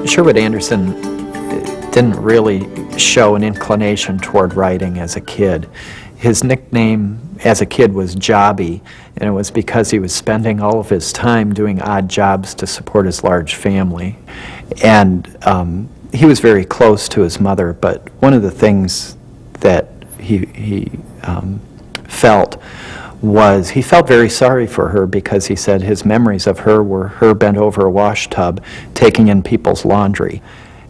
Sherwood Anderson didn't really show an inclination toward writing as a kid. His nickname as a kid was Jobby, and it was because he was spending all of his time doing odd jobs to support his large family. And he was very close to his mother, but one of the things that he felt was he felt very sorry for her, because he said his memories of her were her bent over a wash tub taking in people's laundry.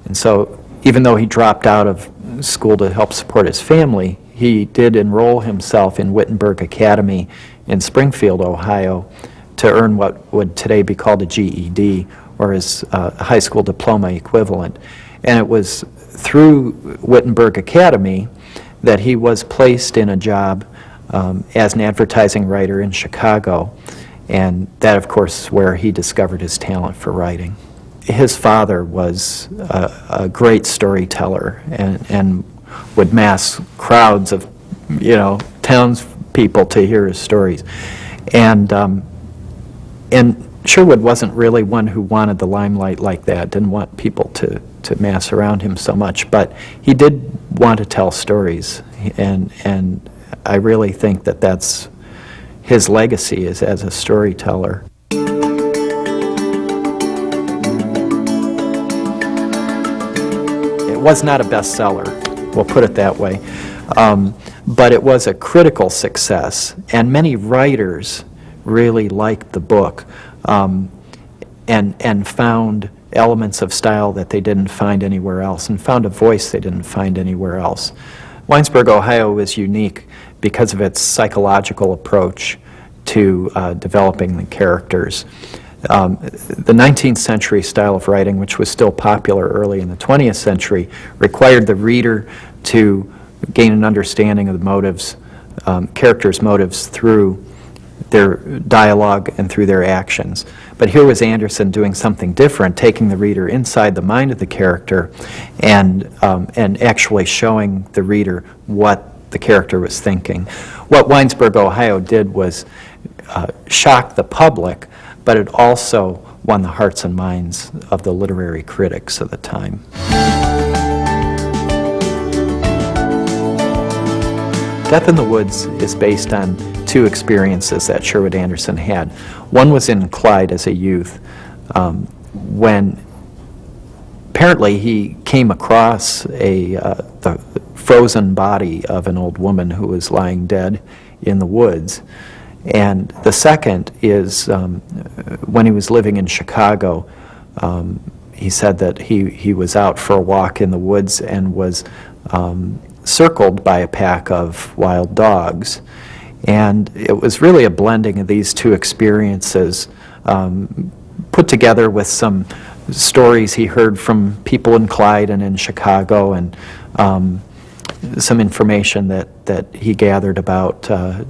And so even though he dropped out of school to help support his family, he did enroll himself in Wittenberg Academy in Springfield, Ohio, to earn what would today be called a GED, or his high school diploma equivalent. And it was through Wittenberg Academy that he was placed in a job as an advertising writer in Chicago. And that, of course, is where he discovered his talent for writing. His father was a great storyteller and would mass crowds of, townspeople to hear his stories. And Sherwood wasn't really one who wanted the limelight like that, didn't want people to mass around him so much, but he did want to tell stories, and I really think that that's his legacy, is as a storyteller. It was not a bestseller, we'll put it that way, but it was a critical success, and many writers really liked the book and found elements of style that they didn't find anywhere else, and found a voice they didn't find anywhere else. Winesburg, Ohio is unique because of its psychological approach to developing the characters. The 19th century style of writing, which was still popular early in the 20th century, required the reader to gain an understanding of the motives, characters' motives, through their dialogue and through their actions. But here was Anderson doing something different, taking the reader inside the mind of the character and actually showing the reader what the character was thinking. What Winesburg, Ohio did was shock the public, but it also won the hearts and minds of the literary critics of the time. Death in the Woods is based on two experiences that Sherwood Anderson had. One was in Clyde as a youth, when apparently he came across the frozen body of an old woman who was lying dead in the woods. And the second is when he was living in Chicago. He said that he was out for a walk in the woods and was circled by a pack of wild dogs. And it was really a blending of these two experiences, put together with some stories he heard from people in Clyde and in Chicago, and some information that he gathered about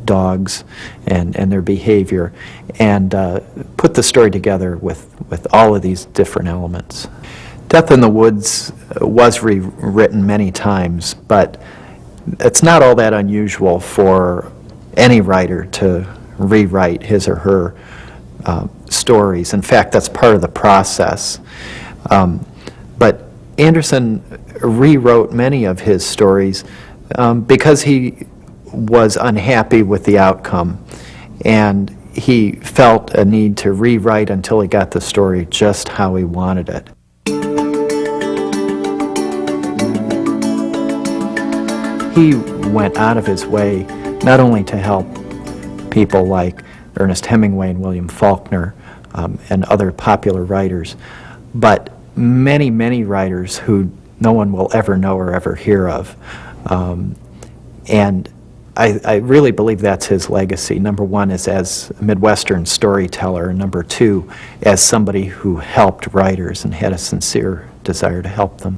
dogs and their behavior, and put the story together with all of these different elements. Death in the Woods was rewritten many times, but it's not all that unusual for any writer to rewrite his or her stories. In fact, that's part of the process. But Anderson rewrote many of his stories because he was unhappy with the outcome, and he felt a need to rewrite until he got the story just how he wanted it. He went out of his way not only to help people like Ernest Hemingway and William Faulkner and other popular writers, but many, many writers who no one will ever know or ever hear of. And I really believe that's his legacy. Number one is as a Midwestern storyteller, and number two, as somebody who helped writers and had a sincere desire to help them.